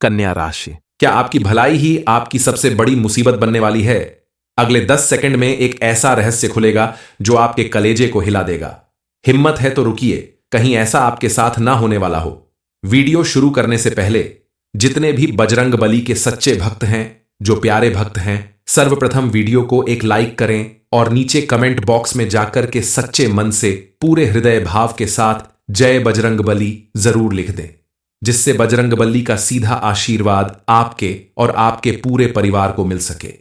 कन्या राशि। क्या आपकी भलाई ही आपकी सबसे बड़ी मुसीबत बनने वाली है? अगले 10 सेकंड में एक ऐसा रहस्य खुलेगा जो आपके कलेजे को हिला देगा। हिम्मत है तो रुकिए, कहीं ऐसा आपके साथ ना होने वाला हो। वीडियो शुरू करने से पहले जितने भी बजरंग बली के सच्चे भक्त हैं, जो प्यारे भक्त हैं, सर्वप्रथम वीडियो को एक लाइक करें और नीचे कमेंट बॉक्स में जाकर के सच्चे मन से पूरे हृदय भाव के साथ जय बजरंग बली जरूर लिख दें, जिससे बजरंग बली का सीधा आशीर्वाद आपके और आपके पूरे परिवार को मिल सके।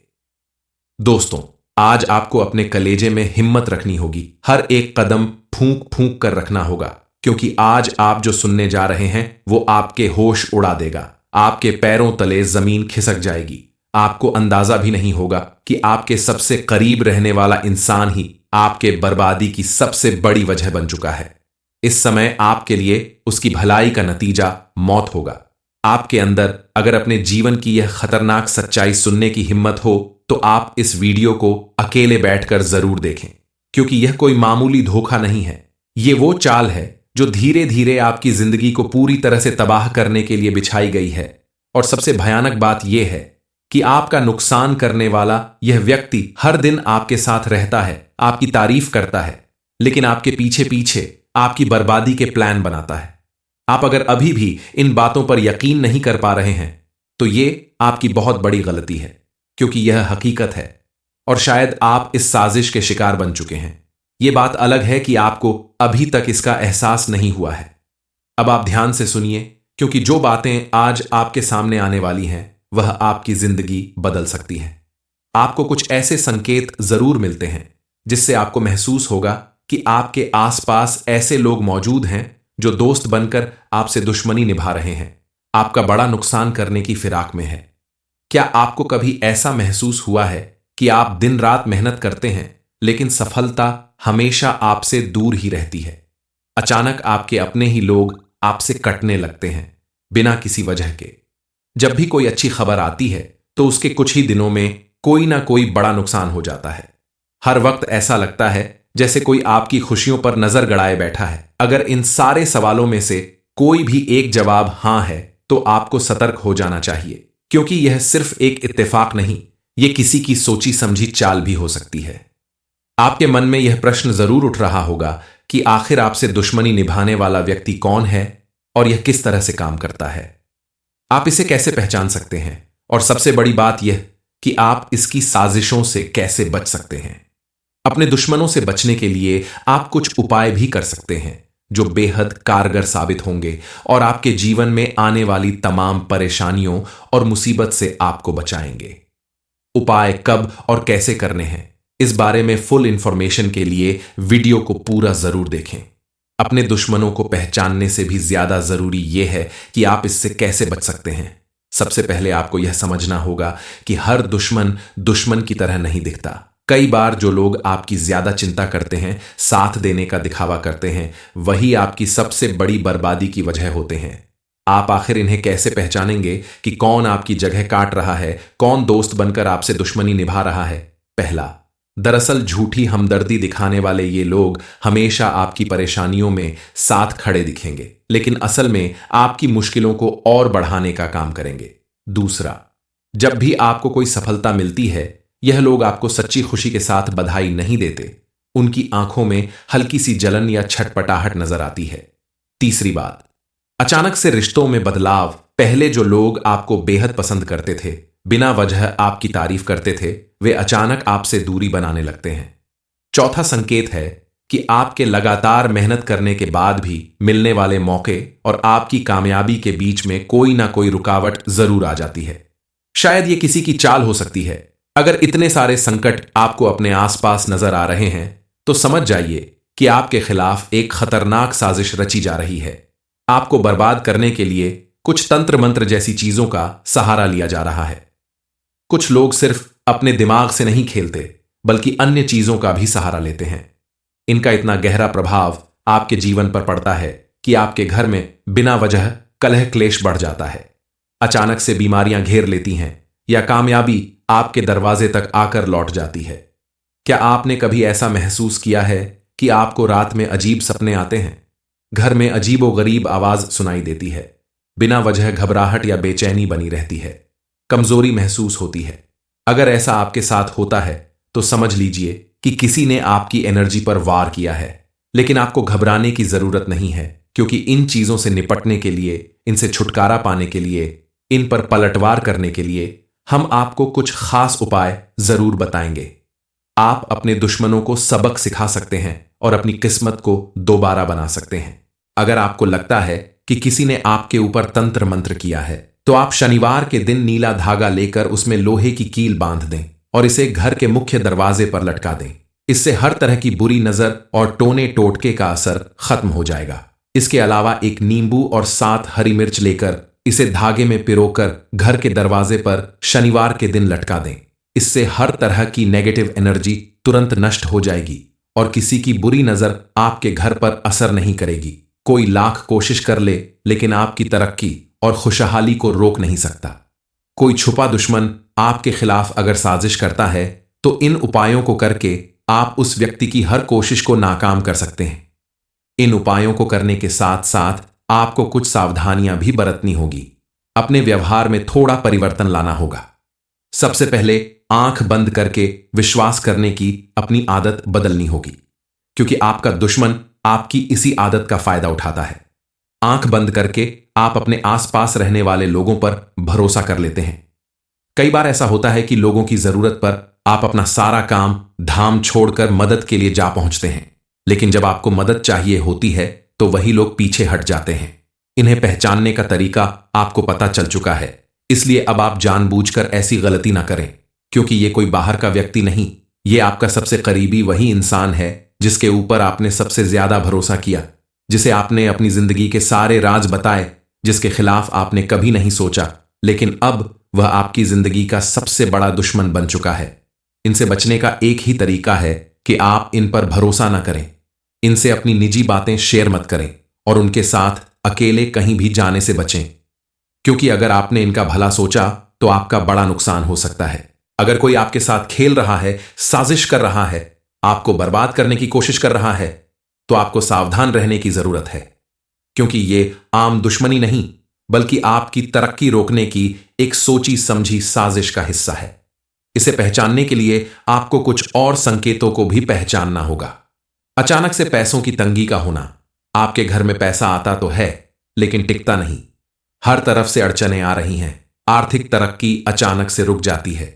दोस्तों, आज आपको अपने कलेजे में हिम्मत रखनी होगी, हर एक कदम फूंक फूंक कर रखना होगा, क्योंकि आज आप जो सुनने जा रहे हैं वो आपके होश उड़ा देगा। आपके पैरों तले जमीन खिसक जाएगी। आपको अंदाजा भी नहीं होगा कि आपके सबसे करीब रहने वाला इंसान ही आपके बर्बादी की सबसे बड़ी वजह बन चुका है। इस समय आपके लिए उसकी भलाई का नतीजा मौत होगा। आपके अंदर अगर अपने जीवन की यह खतरनाक सच्चाई सुनने की हिम्मत हो तो आप इस वीडियो को अकेले बैठकर जरूर देखें, क्योंकि यह कोई मामूली धोखा नहीं है। ये वो चाल है जो धीरे धीरे आपकी जिंदगी को पूरी तरह से तबाह करने के लिए बिछाई गई है। और सबसे भयानक बात यह है कि आपका नुकसान करने वाला यह व्यक्ति हर दिन आपके साथ रहता है, आपकी तारीफ करता है, लेकिन आपके पीछे पीछे आपकी बर्बादी के प्लान बनाता है। आप अगर अभी भी इन बातों पर यकीन नहीं कर पा रहे हैं तो ये आपकी बहुत बड़ी गलती है, क्योंकि यह हकीकत है और शायद आप इस साजिश के शिकार बन चुके हैं। यह बात अलग है कि आपको अभी तक इसका एहसास नहीं हुआ है। अब आप ध्यान से सुनिए, क्योंकि जो बातें आज आपके सामने आने वाली हैं वह आपकी जिंदगी बदल सकती हैं। आपको कुछ ऐसे संकेत जरूर मिलते हैं जिससे आपको महसूस होगा कि आपके आसपास ऐसे लोग मौजूद हैं जो दोस्त बनकर आपसे दुश्मनी निभा रहे हैं, आपका बड़ा नुकसान करने की फिराक में है। क्या आपको कभी ऐसा महसूस हुआ है कि आप दिन रात मेहनत करते हैं लेकिन सफलता हमेशा आपसे दूर ही रहती है? अचानक आपके अपने ही लोग आपसे कटने लगते हैं बिना किसी वजह के। जब भी कोई अच्छी खबर आती है तो उसके कुछ ही दिनों में कोई ना कोई बड़ा नुकसान हो जाता है। हर वक्त ऐसा लगता है जैसे कोई आपकी खुशियों पर नजर गड़ाए बैठा है। अगर इन सारे सवालों में से कोई भी एक जवाब हां है तो आपको सतर्क हो जाना चाहिए, क्योंकि यह सिर्फ एक इत्तेफाक नहीं, यह किसी की सोची समझी चाल भी हो सकती है। आपके मन में यह प्रश्न जरूर उठ रहा होगा कि आखिर आपसे दुश्मनी निभाने वाला व्यक्ति कौन है और यह किस तरह से काम करता है। आप इसे कैसे पहचान सकते हैं, और सबसे बड़ी बात यह कि आप इसकी साजिशों से कैसे बच सकते हैं। अपने दुश्मनों से बचने के लिए आप कुछ उपाय भी कर सकते हैं जो बेहद कारगर साबित होंगे और आपके जीवन में आने वाली तमाम परेशानियों और मुसीबत से आपको बचाएंगे। उपाय कब और कैसे करने हैं, इस बारे में फुल इंफॉर्मेशन के लिए वीडियो को पूरा जरूर देखें। अपने दुश्मनों को पहचानने से भी ज्यादा जरूरी यह है कि आप इससे कैसे बच सकते हैं। सबसे पहले आपको यह समझना होगा कि हर दुश्मन दुश्मन की तरह नहीं दिखता। कई बार जो लोग आपकी ज्यादा चिंता करते हैं, साथ देने का दिखावा करते हैं, वही आपकी सबसे बड़ी बर्बादी की वजह होते हैं। आप आखिर इन्हें कैसे पहचानेंगे कि कौन आपकी जगह काट रहा है, कौन दोस्त बनकर आपसे दुश्मनी निभा रहा है? पहला, दरअसल झूठी हमदर्दी दिखाने वाले ये लोग हमेशा आपकी परेशानियों में साथ खड़े दिखेंगे, लेकिन असल में आपकी मुश्किलों को और बढ़ाने का काम करेंगे। दूसरा, जब भी आपको कोई सफलता मिलती है, यह लोग आपको सच्ची खुशी के साथ बधाई नहीं देते। उनकी आंखों में हल्की सी जलन या छटपटाहट नजर आती है। तीसरी बात, अचानक से रिश्तों में बदलाव। पहले जो लोग आपको बेहद पसंद करते थे, बिना वजह आपकी तारीफ करते थे, वे अचानक आपसे दूरी बनाने लगते हैं। चौथा संकेत है कि आपके लगातार मेहनत करने के बाद भी मिलने वाले मौके और आपकी कामयाबी के बीच में कोई ना कोई रुकावट जरूर आ जाती है। शायद यह किसी की चाल हो सकती है। अगर इतने सारे संकट आपको अपने आसपास नजर आ रहे हैं तो समझ जाइए कि आपके खिलाफ एक खतरनाक साजिश रची जा रही है। आपको बर्बाद करने के लिए कुछ तंत्र मंत्र जैसी चीजों का सहारा लिया जा रहा है। कुछ लोग सिर्फ अपने दिमाग से नहीं खेलते, बल्कि अन्य चीजों का भी सहारा लेते हैं। इनका इतना गहरा प्रभाव आपके जीवन पर पड़ता है कि आपके घर में बिना वजह कलह क्लेश बढ़ जाता है। अचानक से बीमारियां घेर लेती हैं या कामयाबी आपके दरवाजे तक आकर लौट जाती है। क्या आपने कभी ऐसा महसूस किया है कि आपको रात में अजीब सपने आते हैं? घर में अजीबोगरीब आवाज सुनाई देती है, बिना वजह घबराहट या बेचैनी बनी रहती है, कमजोरी महसूस होती है। अगर ऐसा आपके साथ होता है तो समझ लीजिए कि किसी ने आपकी एनर्जी पर वार किया है। लेकिन आपको घबराने की जरूरत नहीं है, क्योंकि इन चीजों से निपटने के लिए, इनसे छुटकारा पाने के लिए, इन पर पलटवार करने के लिए हम आपको कुछ खास उपाय जरूर बताएंगे। आप अपने दुश्मनों को सबक सिखा सकते हैं और अपनी किस्मत को दोबारा बना सकते हैं। अगर आपको लगता है कि किसी ने आपके ऊपर तंत्र मंत्र किया है, तो आप शनिवार के दिन नीला धागा लेकर उसमें लोहे की कील बांध दें और इसे घर के मुख्य दरवाजे पर लटका दें। इससे हर तरह की बुरी नजर और टोने टोटके का असर खत्म हो जाएगा। इसके अलावा एक नींबू और 7 हरी मिर्च लेकर इसे धागे में पिरोकर घर के दरवाजे पर शनिवार के दिन लटका दें। इससे हर तरह की नेगेटिव एनर्जी तुरंत नष्ट हो जाएगी और किसी की बुरी नजर आपके घर पर असर नहीं करेगी। कोई लाख कोशिश कर ले, लेकिन आपकी तरक्की और खुशहाली को रोक नहीं सकता। कोई छुपा दुश्मन आपके खिलाफ अगर साजिश करता है, तो इन उपायों को करके आप उस व्यक्ति की हर कोशिश को नाकाम कर सकते हैं। इन उपायों को करने के साथ साथ आपको कुछ सावधानियां भी बरतनी होगी। अपने व्यवहार में थोड़ा परिवर्तन लाना होगा। सबसे पहले आंख बंद करके विश्वास करने की अपनी आदत बदलनी होगी, क्योंकि आपका दुश्मन आपकी इसी आदत का फायदा उठाता है। आंख बंद करके आप अपने आसपास रहने वाले लोगों पर भरोसा कर लेते हैं। कई बार ऐसा होता है कि लोगों की जरूरत पर आप अपना सारा काम धाम छोड़कर मदद के लिए जा पहुंचते हैं, लेकिन जब आपको मदद चाहिए होती है तो वही लोग पीछे हट जाते हैं। इन्हें पहचानने का तरीका आपको पता चल चुका है, इसलिए अब आप जानबूझकर ऐसी गलती ना करें, क्योंकि ये कोई बाहर का व्यक्ति नहीं, ये आपका सबसे करीबी वही इंसान है जिसके ऊपर आपने सबसे ज्यादा भरोसा किया, जिसे आपने अपनी जिंदगी के सारे राज बताए, जिसके खिलाफ आपने कभी नहीं सोचा, लेकिन अब वह आपकी जिंदगी का सबसे बड़ा दुश्मन बन चुका है। इनसे बचने का एक ही तरीका है कि आप इन पर भरोसा न करें, इनसे अपनी निजी बातें शेयर मत करें और उनके साथ अकेले कहीं भी जाने से बचें, क्योंकि अगर आपने इनका भला सोचा तो आपका बड़ा नुकसान हो सकता है। अगर कोई आपके साथ खेल रहा है, साजिश कर रहा है, आपको बर्बाद करने की कोशिश कर रहा है, तो आपको सावधान रहने की जरूरत है, क्योंकि ये आम दुश्मनी नहीं, बल्कि आपकी तरक्की रोकने की एक सोची समझी साजिश का हिस्सा है। इसे पहचानने के लिए आपको कुछ और संकेतों को भी पहचानना होगा। अचानक से पैसों की तंगी का होना। आपके घर में पैसा आता तो है, लेकिन टिकता नहीं। हर तरफ से अड़चनें आ रही हैं। आर्थिक तरक्की अचानक से रुक जाती है।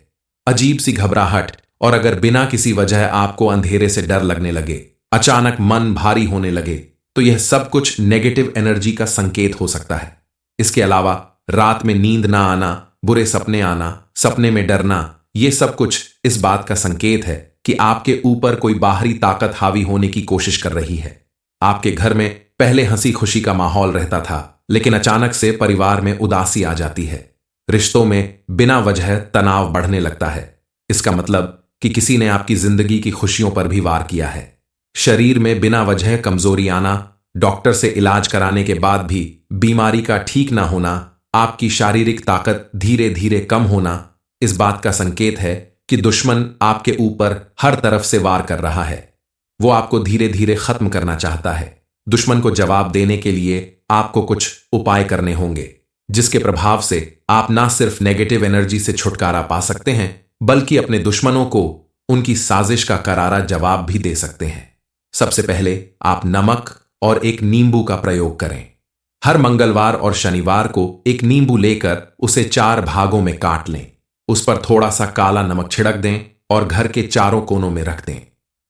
अजीब सी घबराहट, और अगर बिना किसी वजह आपको अंधेरे से डर लगने लगे, अचानक मन भारी होने लगे, तो यह सब कुछ नेगेटिव एनर्जी का संकेत हो सकता है। इसके अलावा रात में नींद ना आना, बुरे सपने आना, सपने में डरना, ये सब कुछ इस बात का संकेत है कि आपके ऊपर कोई बाहरी ताकत हावी होने की कोशिश कर रही है। आपके घर में पहले हंसी खुशी का माहौल रहता था, लेकिन अचानक से परिवार में उदासी आ जाती है। रिश्तों में बिना वजह तनाव बढ़ने लगता है। इसका मतलब कि किसी ने आपकी जिंदगी की खुशियों पर भी वार किया है। शरीर में बिना वजह कमजोरी आना, डॉक्टर से इलाज कराने के बाद भी बीमारी का ठीक ना होना, आपकी शारीरिक ताकत धीरे धीरे कम होना, इस बात का संकेत है कि दुश्मन आपके ऊपर हर तरफ से वार कर रहा है। वो आपको धीरे धीरे खत्म करना चाहता है। दुश्मन को जवाब देने के लिए आपको कुछ उपाय करने होंगे, जिसके प्रभाव से आप ना सिर्फ नेगेटिव एनर्जी से छुटकारा पा सकते हैं, बल्कि अपने दुश्मनों को उनकी साजिश का करारा जवाब भी दे सकते हैं। सबसे पहले आप नमक और एक नींबू का प्रयोग करें। हर मंगलवार और शनिवार को एक नींबू लेकर उसे 4 भागों में काट लें। उस पर थोड़ा सा काला नमक छिड़क दें और घर के चारों कोनों में रख दें।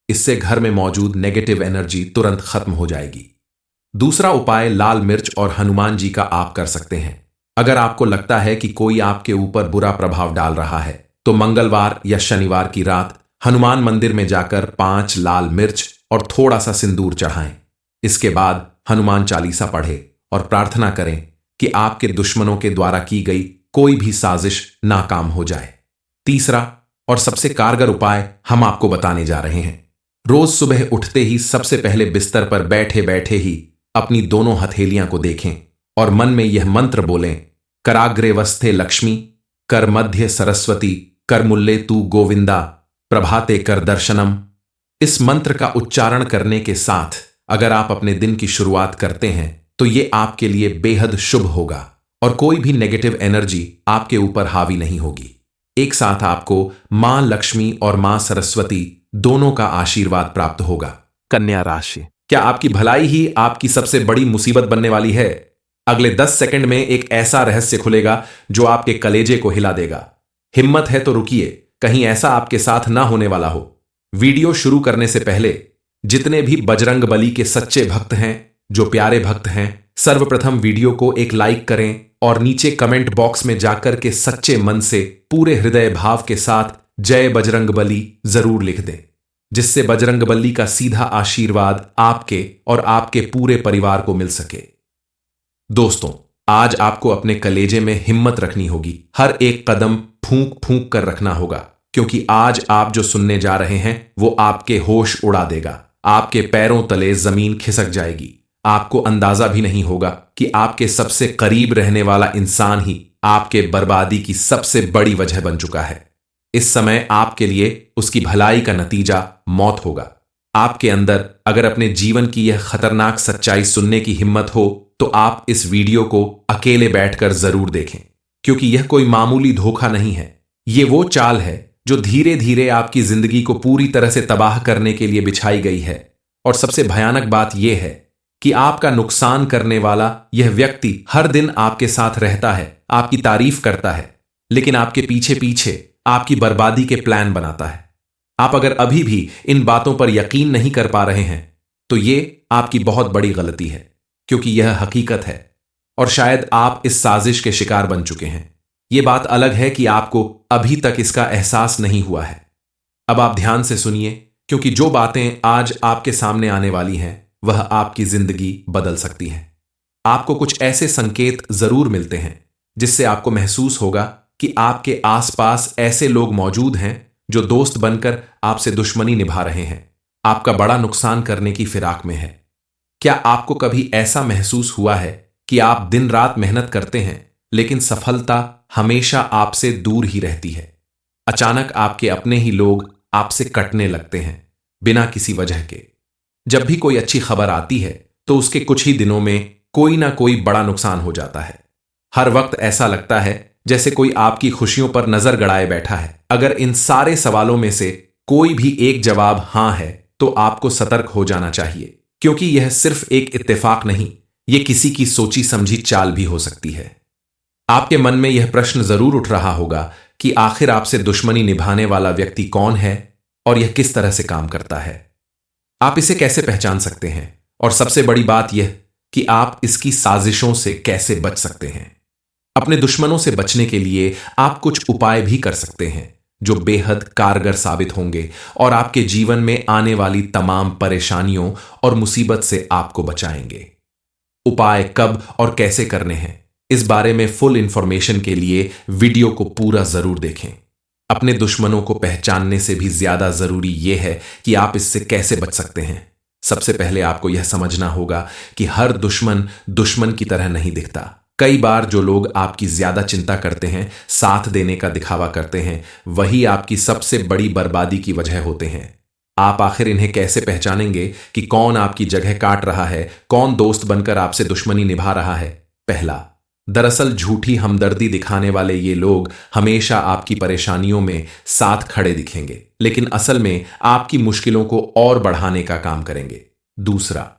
इससे घर में मौजूद नेगेटिव एनर्जी तुरंत खत्म हो जाएगी। दूसरा उपाय लाल मिर्च और हनुमान जी का आप कर सकते हैं। अगर आपको लगता है कि कोई आपके ऊपर बुरा प्रभाव डाल रहा है, तो मंगलवार या शनिवार की रात हनुमान मंदिर में जाकर 5 लाल मिर्च और थोड़ा सा सिंदूर चढ़ाएं। इसके बाद हनुमान चालीसा पढ़े और प्रार्थना करें कि आपके दुश्मनों के द्वारा की गई कोई भी साजिश नाकाम हो जाए। तीसरा और सबसे कारगर उपाय हम आपको बताने जा रहे हैं। रोज सुबह उठते ही सबसे पहले बिस्तर पर बैठे बैठे ही अपनी दोनों हथेलियां को देखें और मन में यह मंत्र बोलें, कराग्रे वस्थे लक्ष्मी, कर मध्य सरस्वती, कर मुल्ले तू गोविंदा, प्रभाते कर दर्शनम। इस मंत्र का उच्चारण करने के साथ अगर आप अपने दिन की शुरुआत करते हैं, तो ये आपके लिए बेहद शुभ होगा। और कोई भी नेगेटिव एनर्जी आपके ऊपर हावी नहीं होगी। एक साथ आपको मां लक्ष्मी और मां सरस्वती दोनों का आशीर्वाद प्राप्त होगा। कन्या राशि। क्या आपकी भलाई ही आपकी सबसे बड़ी मुसीबत बनने वाली है? अगले 10 सेकंड में एक ऐसा रहस्य खुलेगा जो आपके कलेजे को हिला देगा। हिम्मत है तो रुकिए, कहीं ऐसा आपके साथ ना होने वाला हो। वीडियो शुरू करने से पहले जितने भी बजरंग बली के सच्चे भक्त हैं, जो प्यारे भक्त हैं, सर्वप्रथम वीडियो को एक लाइक करें और नीचे कमेंट बॉक्स में जाकर के सच्चे मन से पूरे हृदय भाव के साथ जय बजरंग बली जरूर लिख दें, जिससे बजरंग बली का सीधा आशीर्वाद आपके और आपके पूरे परिवार को मिल सके। दोस्तों, आज आपको अपने कलेजे में हिम्मत रखनी होगी। हर एक कदम फूंक फूंक कर रखना होगा, क्योंकि आज आप जो सुनने जा रहे हैं वो आपके होश उड़ा देगा। आपके पैरों तले जमीन खिसक जाएगी। आपको अंदाजा भी नहीं होगा कि आपके सबसे करीब रहने वाला इंसान ही आपके बर्बादी की सबसे बड़ी वजह बन चुका है। इस समय आपके लिए उसकी भलाई का नतीजा मौत होगा। आपके अंदर अगर अपने जीवन की यह खतरनाक सच्चाई सुनने की हिम्मत हो तो आप इस वीडियो को अकेले बैठकर जरूर देखें, क्योंकि यह कोई मामूली धोखा नहीं है। ये वो चाल है जो धीरे धीरे आपकी जिंदगी को पूरी तरह से तबाह करने के लिए बिछाई गई है। और सबसे भयानक बात यह है कि आपका नुकसान करने वाला यह व्यक्ति हर दिन आपके साथ रहता है, आपकी तारीफ करता है, लेकिन आपके पीछे पीछे आपकी बर्बादी के प्लान बनाता है। आप अगर अभी भी इन बातों पर यकीन नहीं कर पा रहे हैं तो ये आपकी बहुत बड़ी गलती है, क्योंकि यह हकीकत है और शायद आप इस साजिश के शिकार बन चुके हैं। यह बात अलग है कि आपको अभी तक इसका एहसास नहीं हुआ है। अब आप ध्यान से सुनिए, क्योंकि जो बातें आज आपके सामने आने वाली हैं वह आपकी जिंदगी बदल सकती हैं। आपको कुछ ऐसे संकेत जरूर मिलते हैं जिससे आपको महसूस होगा कि आपके आसपास ऐसे लोग मौजूद हैं जो दोस्त बनकर आपसे दुश्मनी निभा रहे हैं, आपका बड़ा नुकसान करने की फिराक में है। क्या आपको कभी ऐसा महसूस हुआ है कि आप दिन रात मेहनत करते हैं लेकिन सफलता हमेशा आपसे दूर ही रहती है? अचानक आपके अपने ही लोग आपसे कटने लगते हैं बिना किसी वजह के। जब भी कोई अच्छी खबर आती है तो उसके कुछ ही दिनों में कोई ना कोई बड़ा नुकसान हो जाता है। हर वक्त ऐसा लगता है जैसे कोई आपकी खुशियों पर नजर गड़ाए बैठा है। अगर इन सारे सवालों में से कोई भी एक जवाब हां है तो आपको सतर्क हो जाना चाहिए, क्योंकि यह सिर्फ एक इत्तेफाक नहीं, यह किसी की सोची समझी चाल भी हो सकती है। आपके मन में यह प्रश्न जरूर उठ रहा होगा कि आखिर आपसे दुश्मनी निभाने वाला व्यक्ति कौन है और यह किस तरह से काम करता है। आप इसे कैसे पहचान सकते हैं, और सबसे बड़ी बात यह कि आप इसकी साजिशों से कैसे बच सकते हैं। अपने दुश्मनों से बचने के लिए आप कुछ उपाय भी कर सकते हैं जो बेहद कारगर साबित होंगे और आपके जीवन में आने वाली तमाम परेशानियों और मुसीबत से आपको बचाएंगे। उपाय कब और कैसे करने हैं, इस बारे में फुल इंफॉर्मेशन के लिए वीडियो को पूरा जरूर देखें। अपने दुश्मनों को पहचानने से भी ज्यादा जरूरी यह है कि आप इससे कैसे बच सकते हैं। सबसे पहले आपको यह समझना होगा कि हर दुश्मन दुश्मन की तरह नहीं दिखता। कई बार जो लोग आपकी ज्यादा चिंता करते हैं, साथ देने का दिखावा करते हैं, वही आपकी सबसे बड़ी बर्बादी की वजह होते हैं। आप आखिर इन्हें कैसे पहचानेंगे कि कौन आपकी जगह काट रहा है, कौन दोस्त बनकर आपसे दुश्मनी निभा रहा है? पहला, दरअसल झूठी हमदर्दी दिखाने वाले ये लोग हमेशा आपकी परेशानियों में साथ खड़े दिखेंगे, लेकिन असल में आपकी मुश्किलों को और बढ़ाने का काम करेंगे। दूसरा,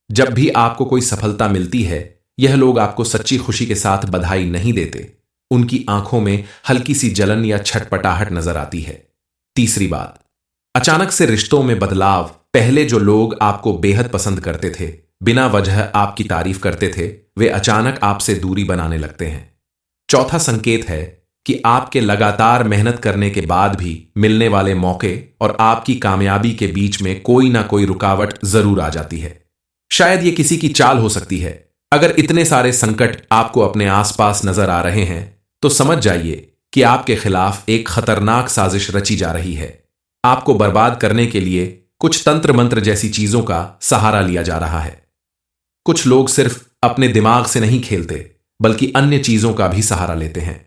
जब भी आपको कोई सफलता मिलती है, यह लोग आपको सच्ची खुशी के साथ बधाई नहीं देते। उनकी आंखों में हल्की सी जलन या छटपटाहट नजर आती है। तीसरी बात, अचानक से रिश्तों में बदलाव। पहले जो लोग आपको बेहद पसंद करते थे, बिना वजह आपकी तारीफ करते थे, वे अचानक आपसे दूरी बनाने लगते हैं। चौथा संकेत है कि आपके लगातार मेहनत करने के बाद भी मिलने वाले मौके और आपकी कामयाबी के बीच में कोई ना कोई रुकावट जरूर आ जाती है। शायद यह किसी की चाल हो सकती है। अगर इतने सारे संकट आपको अपने आसपास नजर आ रहे हैं तो समझ जाइए कि आपके खिलाफ एक खतरनाक साजिश रची जा रही है। आपको बर्बाद करने के लिए कुछ तंत्र मंत्र जैसी चीजों का सहारा लिया जा रहा है। कुछ लोग सिर्फ अपने दिमाग से नहीं खेलते, बल्कि अन्य चीजों का भी सहारा लेते हैं।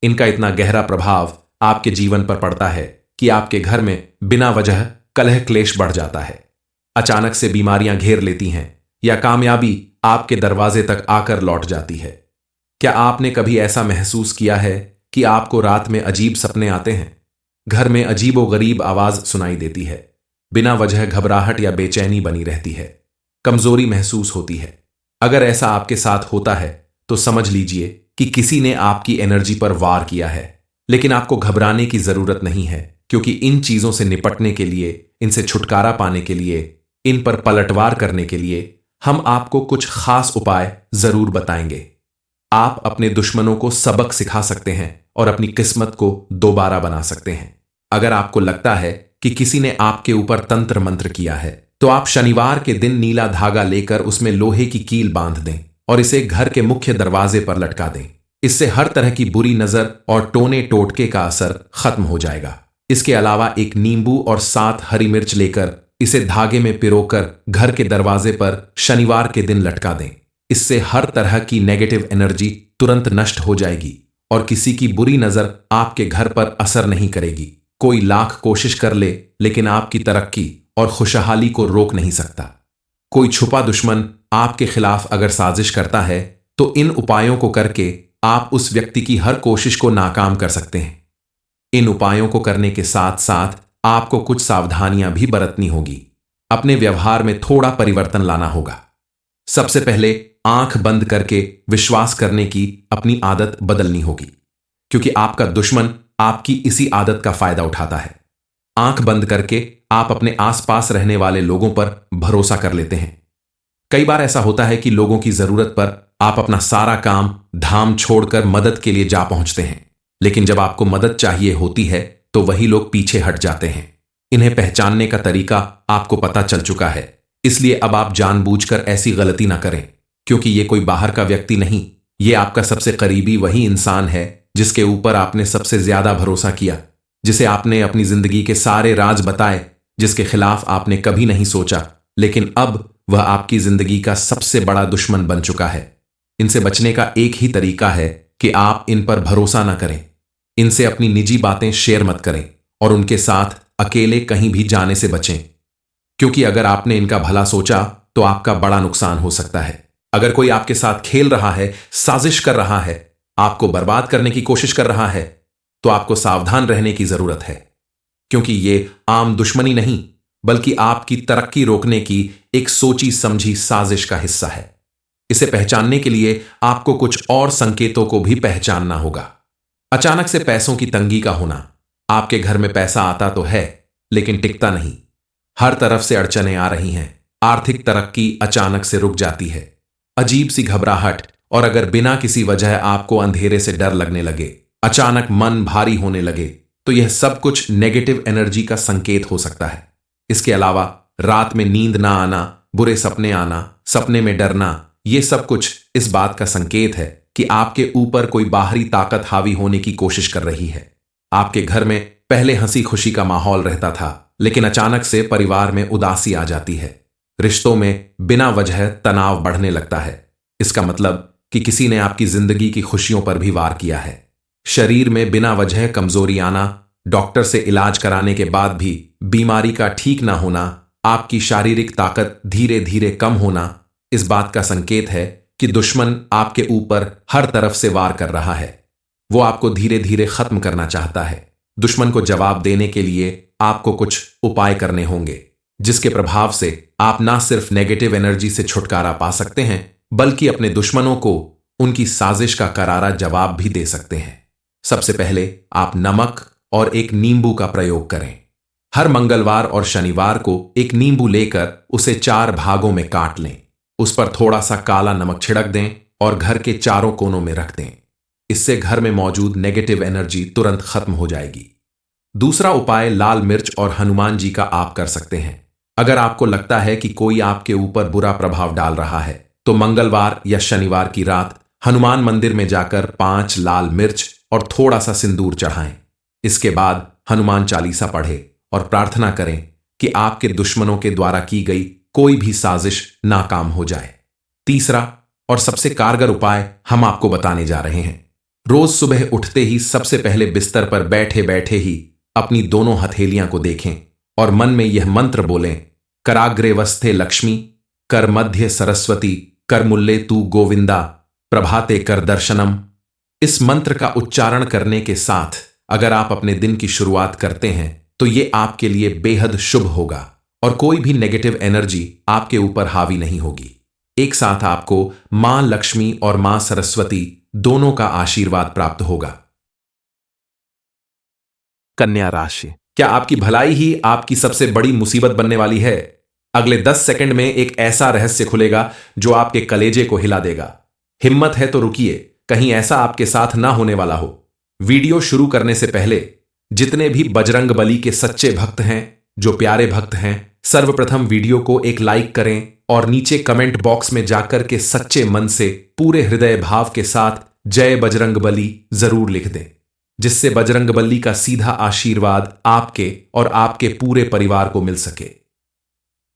इनका इतना गहरा प्रभाव आपके जीवन पर पड़ता है कि आपके घर में बिना वजह कलह क्लेश बढ़ जाता है। अचानक से बीमारियां घेर लेती हैं या कामयाबी आपके दरवाजे तक आकर लौट जाती है। क्या आपने कभी ऐसा महसूस किया है कि आपको रात में अजीब सपने आते हैं? घर में अजीबोगरीब आवाज सुनाई देती है, बिना वजह घबराहट या बेचैनी बनी रहती है, कमजोरी महसूस होती है। अगर ऐसा आपके साथ होता है तो समझ लीजिए कि किसी ने आपकी एनर्जी पर वार किया है। लेकिन आपको घबराने की जरूरत नहीं है, क्योंकि इन चीजों से निपटने के लिए, इनसे छुटकारा पाने के लिए, इन पर पलटवार करने के लिए हम आपको कुछ खास उपाय जरूर बताएंगे। आप अपने दुश्मनों को सबक सिखा सकते हैं और अपनी किस्मत को दोबारा बना सकते हैं। अगर आपको लगता है कि किसी ने आपके ऊपर तंत्र मंत्र किया है, तो आप शनिवार के दिन नीला धागा लेकर उसमें लोहे की कील बांध दें और इसे घर के मुख्य दरवाजे पर लटका दें। इससे हर तरह की बुरी नजर और टोने टोटके का असर खत्म हो जाएगा। इसके अलावा एक नींबू और 7 हरी मिर्च लेकर इसे धागे में पिरोकर घर के दरवाजे पर शनिवार के दिन लटका दें। इससे हर तरह की नेगेटिव एनर्जी तुरंत नष्ट हो जाएगी और किसी की बुरी नजर आपके घर पर असर नहीं करेगी। कोई लाख कोशिश कर ले, लेकिन आपकी तरक्की और खुशहाली को रोक नहीं सकता। कोई छुपा दुश्मन आपके खिलाफ अगर साजिश करता है, तो इन उपायों को करके आप उस व्यक्ति की हर कोशिश को नाकाम कर सकते हैं। इन उपायों को करने के साथ साथ आपको कुछ सावधानियां भी बरतनी होगी। अपने व्यवहार में थोड़ा परिवर्तन लाना होगा। सबसे पहले आंख बंद करके विश्वास करने की अपनी आदत बदलनी होगी, क्योंकि आपका दुश्मन आपकी इसी आदत का फायदा उठाता है। आंख बंद करके आप अपने आसपास रहने वाले लोगों पर भरोसा कर लेते हैं। कई बार ऐसा होता है कि लोगों की जरूरत पर आप अपना सारा काम धाम छोड़कर मदद के लिए जा पहुंचते हैं, लेकिन जब आपको मदद चाहिए होती है तो वही लोग पीछे हट जाते हैं। इन्हें पहचानने का तरीका आपको पता चल चुका है, इसलिए अब आप जानबूझकर ऐसी गलती ना करें, क्योंकि ये कोई बाहर का व्यक्ति नहीं, ये आपका सबसे करीबी वही इंसान है जिसके ऊपर आपने सबसे ज्यादा भरोसा किया, जिसे आपने अपनी जिंदगी के सारे राज बताए, जिसके खिलाफ आपने कभी नहीं सोचा, लेकिन अब वह आपकी जिंदगी का सबसे बड़ा दुश्मन बन चुका है। इनसे बचने का एक ही तरीका है कि आप इन पर भरोसा ना करें, इनसे अपनी निजी बातें शेयर मत करें और उनके साथ अकेले कहीं भी जाने से बचें, क्योंकि अगर आपने इनका भला सोचा तो आपका बड़ा नुकसान हो सकता है। अगर कोई आपके साथ खेल रहा है, साजिश कर रहा है, आपको बर्बाद करने की कोशिश कर रहा है, तो आपको सावधान रहने की जरूरत है, क्योंकि ये आम दुश्मनी नहीं, बल्कि आपकी तरक्की रोकने की एक सोची समझी साजिश का हिस्सा है। इसे पहचानने के लिए आपको कुछ और संकेतों को भी पहचानना होगा। अचानक से पैसों की तंगी का होना। आपके घर में पैसा आता तो है, लेकिन टिकता नहीं। हर तरफ से अड़चनें आ रही हैं। आर्थिक तरक्की अचानक से रुक जाती है। अजीब सी घबराहट, और अगर बिना किसी वजह आपको अंधेरे से डर लगने लगे, अचानक मन भारी होने लगे, तो यह सब कुछ नेगेटिव एनर्जी का संकेत हो सकता है। इसके अलावा रात में नींद ना आना, बुरे सपने आना, सपने में डरना, ये सब कुछ इस बात का संकेत है कि आपके ऊपर कोई बाहरी ताकत हावी होने की कोशिश कर रही है। आपके घर में पहले हंसी खुशी का माहौल रहता था, लेकिन अचानक से परिवार में उदासी आ जाती है। रिश्तों में बिना वजह तनाव बढ़ने लगता है। इसका मतलब कि किसी ने आपकी जिंदगी की खुशियों पर भी वार किया है। शरीर में बिना वजह कमजोरी आना, डॉक्टर से इलाज कराने के बाद भी बीमारी का ठीक ना होना, आपकी शारीरिक ताकत धीरे धीरे कम होना, इस बात का संकेत है कि दुश्मन आपके ऊपर हर तरफ से वार कर रहा है। वो आपको धीरे धीरे खत्म करना चाहता है। दुश्मन को जवाब देने के लिए आपको कुछ उपाय करने होंगे, जिसके प्रभाव से आप ना सिर्फ नेगेटिव एनर्जी से छुटकारा पा सकते हैं, बल्कि अपने दुश्मनों को उनकी साजिश का करारा जवाब भी दे सकते हैं। सबसे पहले आप नमक और एक नींबू का प्रयोग करें। हर मंगलवार और शनिवार को एक नींबू लेकर उसे 4 भागों में काट लें। उस पर थोड़ा सा काला नमक छिड़क दें और घर के चारों कोनों में रख दें। इससे घर में मौजूद नेगेटिव एनर्जी तुरंत खत्म हो जाएगी। दूसरा उपाय लाल मिर्च और हनुमान जी का आप कर सकते हैं। अगर आपको लगता है कि कोई आपके ऊपर बुरा प्रभाव डाल रहा है, तो मंगलवार या शनिवार की रात हनुमान मंदिर में जाकर 5 लाल मिर्च और थोड़ा सा सिंदूर चढ़ाएं। इसके बाद हनुमान चालीसा पढ़ें और प्रार्थना करें कि आपके दुश्मनों के द्वारा की गई कोई भी साजिश नाकाम हो जाए। तीसरा और सबसे कारगर उपाय हम आपको बताने जा रहे हैं। रोज सुबह उठते ही सबसे पहले बिस्तर पर बैठे बैठे ही अपनी दोनों हथेलियां को देखें और मन में यह मंत्र बोलें, कराग्रे वस्थे लक्ष्मी, कर मध्य सरस्वती, कर मुल्ले तू गोविंदा, प्रभाते कर दर्शनम। इस मंत्र का उच्चारण करने के साथ अगर आप अपने दिन की शुरुआत करते हैं तो ये आपके लिए बेहद शुभ होगा और कोई भी नेगेटिव एनर्जी आपके ऊपर हावी नहीं होगी। एक साथ आपको मां लक्ष्मी और मां सरस्वती दोनों का आशीर्वाद प्राप्त होगा। कन्या राशि, क्या आपकी भलाई ही आपकी सबसे बड़ी मुसीबत बनने वाली है? अगले 10 सेकंड में एक ऐसा रहस्य खुलेगा जो आपके कलेजे को हिला देगा। हिम्मत है तो रुकिए, कहीं ऐसा आपके साथ ना होने वाला हो। वीडियो शुरू करने से पहले जितने भी बजरंग बली के सच्चे भक्त हैं, जो प्यारे भक्त हैं, सर्वप्रथम वीडियो को एक लाइक करें और नीचे कमेंट बॉक्स में जाकर के सच्चे मन से पूरे हृदय भाव के साथ जय बजरंग बली जरूर लिख दें, जिससे बजरंग बली का सीधा आशीर्वाद आपके और आपके पूरे परिवार को मिल सके।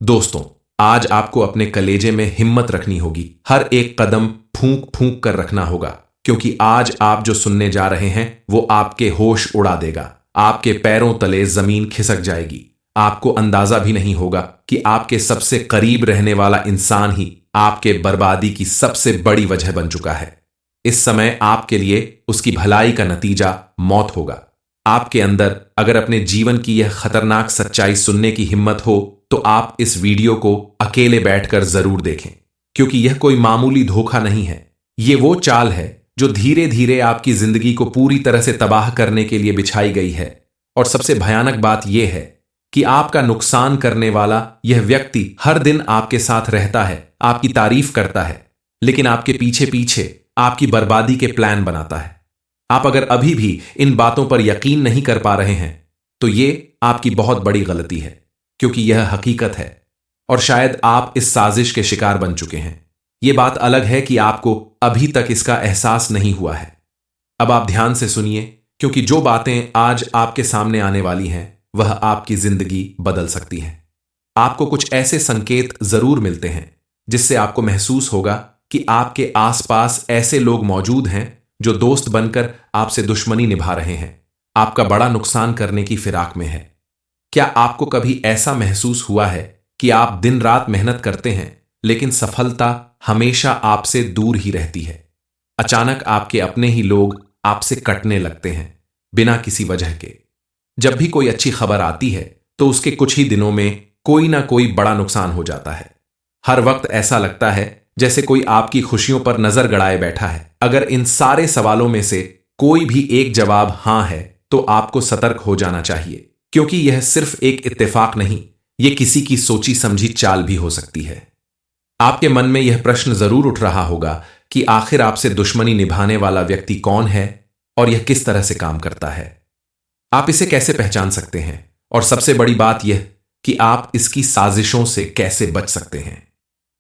दोस्तों, आज आपको अपने कलेजे में हिम्मत रखनी होगी, हर एक कदम फूंक फूंक कर रखना होगा, क्योंकि आज आप जो सुनने जा रहे हैं वो आपके होश उड़ा देगा। आपके पैरों तले जमीन खिसक जाएगी। आपको अंदाजा भी नहीं होगा कि आपके सबसे करीब रहने वाला इंसान ही आपके बर्बादी की सबसे बड़ी वजह बन चुका है। इस समय आपके लिए उसकी भलाई का नतीजा मौत होगा। आपके अंदर अगर अपने जीवन की यह खतरनाक सच्चाई सुनने की हिम्मत हो तो आप इस वीडियो को अकेले बैठकर जरूर देखें, क्योंकि यह कोई मामूली धोखा नहीं है। ये वो चाल है जो धीरे धीरे आपकी जिंदगी को पूरी तरह से तबाह करने के लिए बिछाई गई है। और सबसे भयानक बात यह है कि आपका नुकसान करने वाला यह व्यक्ति हर दिन आपके साथ रहता है, आपकी तारीफ करता है, लेकिन आपके पीछे पीछे आपकी बर्बादी के प्लान बनाता है। आप अगर अभी भी इन बातों पर यकीन नहीं कर पा रहे हैं तो ये आपकी बहुत बड़ी गलती है, क्योंकि यह हकीकत है और शायद आप इस साजिश के शिकार बन चुके हैं। यह बात अलग है कि आपको अभी तक इसका एहसास नहीं हुआ है। अब आप ध्यान से सुनिए, क्योंकि जो बातें आज आपके सामने आने वाली हैं वह आपकी जिंदगी बदल सकती हैं। आपको कुछ ऐसे संकेत जरूर मिलते हैं जिससे आपको महसूस होगा कि आपके आसपास ऐसे लोग मौजूद हैं जो दोस्त बनकर आपसे दुश्मनी निभा रहे हैं, आपका बड़ा नुकसान करने की फिराक में है। क्या आपको कभी ऐसा महसूस हुआ है कि आप दिन रात मेहनत करते हैं लेकिन सफलता हमेशा आपसे दूर ही रहती है? अचानक आपके अपने ही लोग आपसे कटने लगते हैं बिना किसी वजह के। जब भी कोई अच्छी खबर आती है तो उसके कुछ ही दिनों में कोई ना कोई बड़ा नुकसान हो जाता है। हर वक्त ऐसा लगता है जैसे कोई आपकी खुशियों पर नजर गड़ाए बैठा है। अगर इन सारे सवालों में से कोई भी एक जवाब हां है तो आपको सतर्क हो जाना चाहिए, क्योंकि यह सिर्फ एक इत्तेफाक नहीं, यह किसी की सोची समझी चाल भी हो सकती है। आपके मन में यह प्रश्न जरूर उठ रहा होगा कि आखिर आपसे दुश्मनी निभाने वाला व्यक्ति कौन है और यह किस तरह से काम करता है। आप इसे कैसे पहचान सकते हैं, और सबसे बड़ी बात यह कि आप इसकी साजिशों से कैसे बच सकते हैं।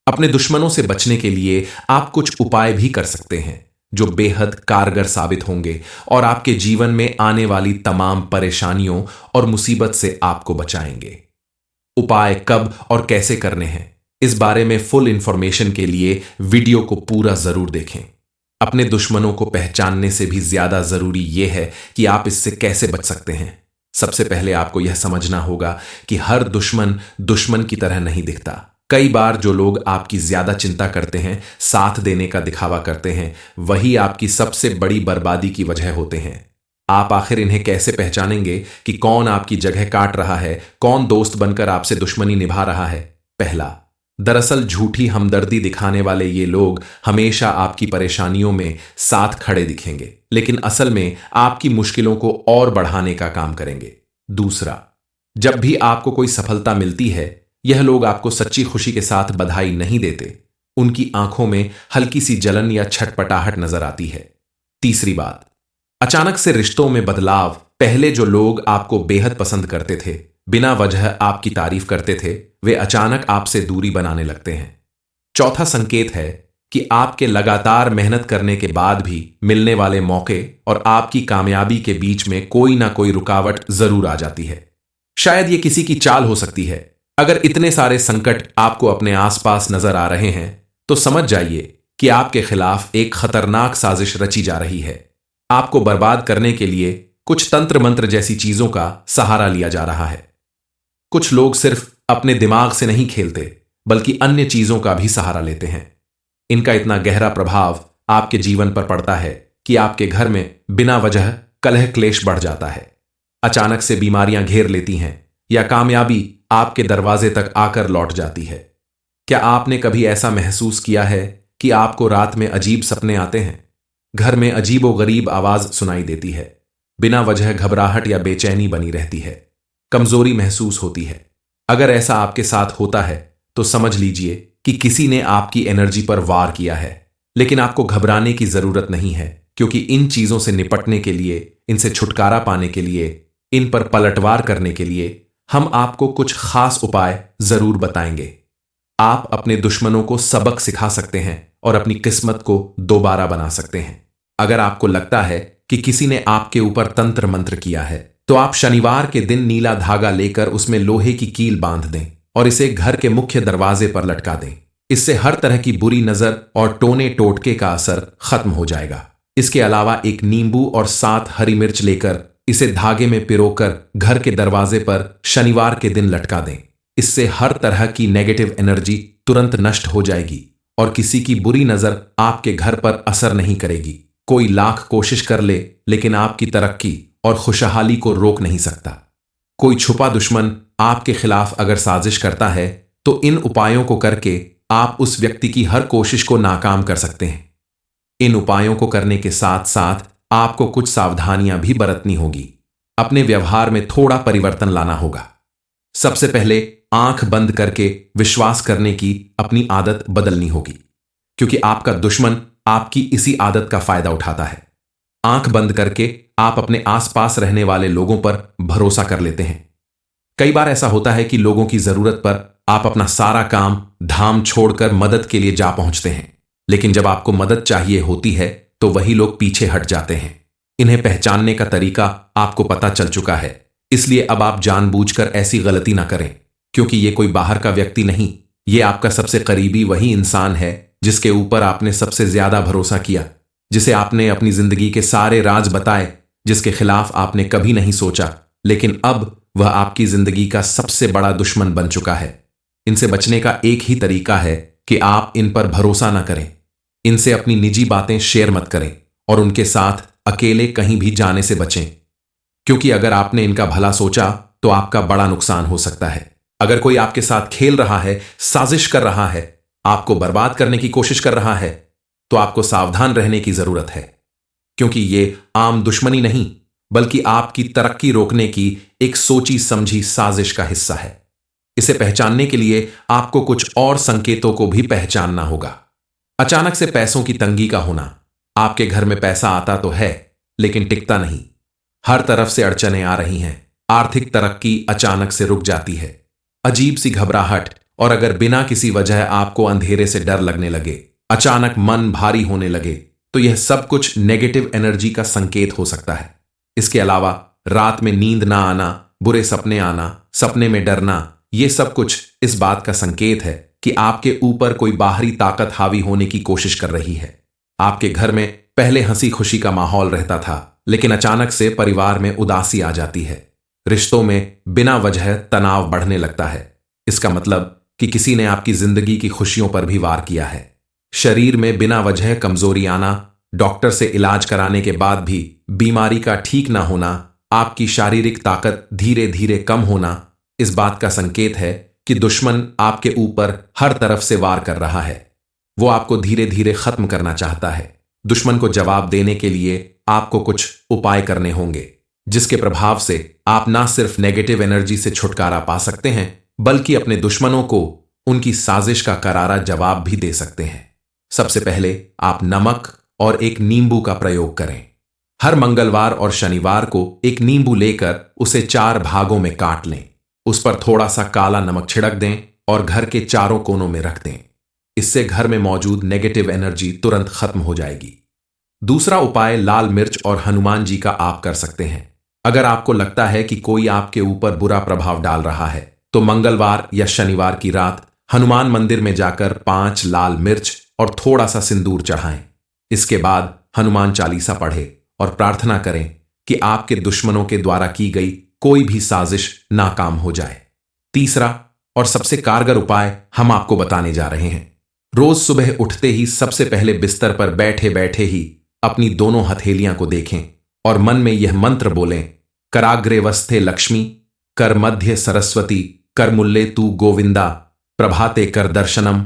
अपने दुश्मनों से बचने के लिए आप कुछ उपाय भी कर सकते हैं जो बेहद कारगर साबित होंगे और आपके जीवन में आने वाली तमाम परेशानियों और मुसीबत से आपको बचाएंगे। उपाय कब और कैसे करने हैं, इस बारे में फुल इंफॉर्मेशन के लिए वीडियो को पूरा जरूर देखें। अपने दुश्मनों को पहचानने से भी ज्यादा जरूरी यह है कि आप इससे कैसे बच सकते हैं। सबसे पहले आपको यह समझना होगा कि हर दुश्मन दुश्मन की तरह नहीं दिखता। कई बार जो लोग आपकी ज्यादा चिंता करते हैं, साथ देने का दिखावा करते हैं, वही आपकी सबसे बड़ी बर्बादी की वजह होते हैं। आप आखिर इन्हें कैसे पहचानेंगे कि कौन आपकी जगह काट रहा है, कौन दोस्त बनकर आपसे दुश्मनी निभा रहा है? पहला, दरअसल झूठी हमदर्दी दिखाने वाले ये लोग हमेशा आपकी परेशानियों में साथ खड़े दिखेंगे, लेकिन असल में आपकी मुश्किलों को और बढ़ाने का काम करेंगे। दूसरा, जब भी आपको कोई सफलता मिलती है, यह लोग आपको सच्ची खुशी के साथ बधाई नहीं देते। उनकी आंखों में हल्की सी जलन या छटपटाहट नजर आती है। तीसरी बात, अचानक से रिश्तों में बदलाव। पहले जो लोग आपको बेहद पसंद करते थे, बिना वजह आपकी तारीफ करते थे, वे अचानक आपसे दूरी बनाने लगते हैं। चौथा संकेत है कि आपके लगातार मेहनत करने के बाद भी मिलने वाले मौके और आपकी कामयाबी के बीच में कोई ना कोई रुकावट जरूर आ जाती है। शायद यह किसी की चाल हो सकती है। अगर इतने सारे संकट आपको अपने आसपास नजर आ रहे हैं तो समझ जाइए कि आपके खिलाफ एक खतरनाक साजिश रची जा रही है। आपको बर्बाद करने के लिए कुछ तंत्र मंत्र जैसी चीजों का सहारा लिया जा रहा है। कुछ लोग सिर्फ अपने दिमाग से नहीं खेलते, बल्कि अन्य चीजों का भी सहारा लेते हैं। इनका इतना गहरा प्रभाव आपके जीवन पर पड़ता है कि आपके घर में बिना वजह कलह क्लेश बढ़ जाता है। अचानक से बीमारियां घेर लेती हैं या कामयाबी आपके दरवाजे तक आकर लौट जाती है। क्या आपने कभी ऐसा महसूस किया है कि आपको रात में अजीब सपने आते हैं? घर में अजीबोगरीब आवाज सुनाई देती है, बिना वजह घबराहट या बेचैनी बनी रहती है, कमजोरी महसूस होती है। अगर ऐसा आपके साथ होता है तो समझ लीजिए कि किसी ने आपकी एनर्जी पर वार किया है। लेकिन आपको घबराने की जरूरत नहीं है, क्योंकि इन चीजों से निपटने के लिए, इनसे छुटकारा पाने के लिए, इन पर पलटवार करने के लिए हम आपको कुछ खास उपाय जरूर बताएंगे। आप अपने दुश्मनों को सबक सिखा सकते हैं और अपनी किस्मत को दोबारा बना सकते हैं। अगर आपको लगता है कि किसी ने आपके ऊपर तंत्र मंत्र किया है, तो आप शनिवार के दिन नीला धागा लेकर उसमें लोहे की कील बांध दें और इसे घर के मुख्य दरवाजे पर लटका दें। इससे हर तरह की बुरी नजर और टोने टोटके का असर खत्म हो जाएगा। इसके अलावा एक नींबू और 7 हरी मिर्च लेकर इसे धागे में पिरोकर घर के दरवाजे पर शनिवार के दिन लटका दें। इससे हर तरह की नेगेटिव एनर्जी तुरंत नष्ट हो जाएगी और किसी की बुरी नजर आपके घर पर असर नहीं करेगी। कोई लाख कोशिश कर ले, लेकिन आपकी तरक्की और खुशहाली को रोक नहीं सकता। कोई छुपा दुश्मन आपके खिलाफ अगर साजिश करता है, तो इन उपायों को करके आप उस व्यक्ति की हर कोशिश को नाकाम कर सकते हैं। इन उपायों को करने के साथ साथ आपको कुछ सावधानियां भी बरतनी होगी। अपने व्यवहार में थोड़ा परिवर्तन लाना होगा। सबसे पहले आंख बंद करके विश्वास करने की अपनी आदत बदलनी होगी, क्योंकि आपका दुश्मन आपकी इसी आदत का फायदा उठाता है। आंख बंद करके आप अपने आसपास रहने वाले लोगों पर भरोसा कर लेते हैं। कई बार ऐसा होता है कि लोगों की जरूरत पर आप अपना सारा काम धाम छोड़कर मदद के लिए जा पहुंचते हैं, लेकिन जब आपको मदद चाहिए होती है तो वही लोग पीछे हट जाते हैं। इन्हें पहचानने का तरीका आपको पता चल चुका है, इसलिए अब आप जानबूझकर ऐसी गलती ना करें, क्योंकि ये कोई बाहर का व्यक्ति नहीं, ये आपका सबसे करीबी वही इंसान है जिसके ऊपर आपने सबसे ज्यादा भरोसा किया, जिसे आपने अपनी जिंदगी के सारे राज बताए, जिसके खिलाफ आपने कभी नहीं सोचा, लेकिन अब वह आपकी जिंदगी का सबसे बड़ा दुश्मन बन चुका है। इनसे बचने का एक ही तरीका है कि आप इन पर भरोसा न करें, इनसे अपनी निजी बातें शेयर मत करें और उनके साथ अकेले कहीं भी जाने से बचें, क्योंकि अगर आपने इनका भला सोचा तो आपका बड़ा नुकसान हो सकता है। अगर कोई आपके साथ खेल रहा है, साजिश कर रहा है, आपको बर्बाद करने की कोशिश कर रहा है, तो आपको सावधान रहने की जरूरत है, क्योंकि ये आम दुश्मनी नहीं, बल्कि आपकी तरक्की रोकने की एक सोची समझी साजिश का हिस्सा है। इसे पहचानने के लिए आपको कुछ और संकेतों को भी पहचानना होगा। अचानक से पैसों की तंगी का होना। आपके घर में पैसा आता तो है, लेकिन टिकता नहीं। हर तरफ से अड़चनें आ रही हैं। आर्थिक तरक्की अचानक से रुक जाती है। अजीब सी घबराहट, और अगर बिना किसी वजह आपको अंधेरे से डर लगने लगे, अचानक मन भारी होने लगे, तो यह सब कुछ नेगेटिव एनर्जी का संकेत हो सकता है। इसके अलावा रात में नींद ना आना, बुरे सपने आना, सपने में डरना, ये सब कुछ इस बात का संकेत है कि आपके ऊपर कोई बाहरी ताकत हावी होने की कोशिश कर रही है। आपके घर में पहले हंसी खुशी का माहौल रहता था, लेकिन अचानक से परिवार में उदासी आ जाती है। रिश्तों में बिना वजह तनाव बढ़ने लगता है। इसका मतलब कि किसी ने आपकी जिंदगी की खुशियों पर भी वार किया है। शरीर में बिना वजह कमजोरी आना, डॉक्टर से इलाज कराने के बाद भी बीमारी का ठीक ना होना, आपकी शारीरिक ताकत धीरे धीरे कम होना, इस बात का संकेत है कि दुश्मन आपके ऊपर हर तरफ से वार कर रहा है। वो आपको धीरे धीरे खत्म करना चाहता है। दुश्मन को जवाब देने के लिए आपको कुछ उपाय करने होंगे, जिसके प्रभाव से आप ना सिर्फ नेगेटिव एनर्जी से छुटकारा पा सकते हैं, बल्कि अपने दुश्मनों को उनकी साजिश का करारा जवाब भी दे सकते हैं। सबसे पहले आप नमक और एक नींबू का प्रयोग करें। हर मंगलवार और शनिवार को एक नींबू लेकर उसे 4 भागों में काट लें। उस पर थोड़ा सा काला नमक छिड़क दें और घर के चारों कोनों में रख दें। इससे घर में मौजूद नेगेटिव एनर्जी तुरंत खत्म हो जाएगी। दूसरा उपाय लाल मिर्च और हनुमान जी का आप कर सकते हैं। अगर आपको लगता है कि कोई आपके ऊपर बुरा प्रभाव डाल रहा है, तो मंगलवार या शनिवार की रात हनुमान मंदिर में जाकर 5 लाल मिर्च और थोड़ा सा सिंदूर चढ़ाएं। इसके बाद हनुमान चालीसा पढ़े और प्रार्थना करें कि आपके दुश्मनों के द्वारा की गई कोई भी साजिश नाकाम हो जाए। तीसरा और सबसे कारगर उपाय हम आपको बताने जा रहे हैं। रोज सुबह उठते ही सबसे पहले बिस्तर पर बैठे बैठे ही अपनी दोनों हथेलियां को देखें और मन में यह मंत्र बोलें, कराग्रे वस्थे लक्ष्मी, कर मध्य सरस्वती, कर मुल्ले तू गोविंदा, प्रभाते कर दर्शनम।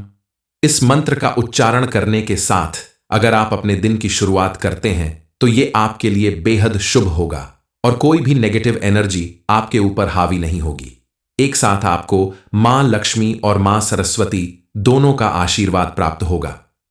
इस मंत्र का उच्चारण करने के साथ अगर आप अपने दिन की शुरुआत करते हैं तो ये आपके लिए बेहद शुभ होगा और कोई भी नेगेटिव एनर्जी आपके ऊपर हावी नहीं होगी। एक साथ आपको मां लक्ष्मी और मां सरस्वती दोनों का आशीर्वाद प्राप्त होगा।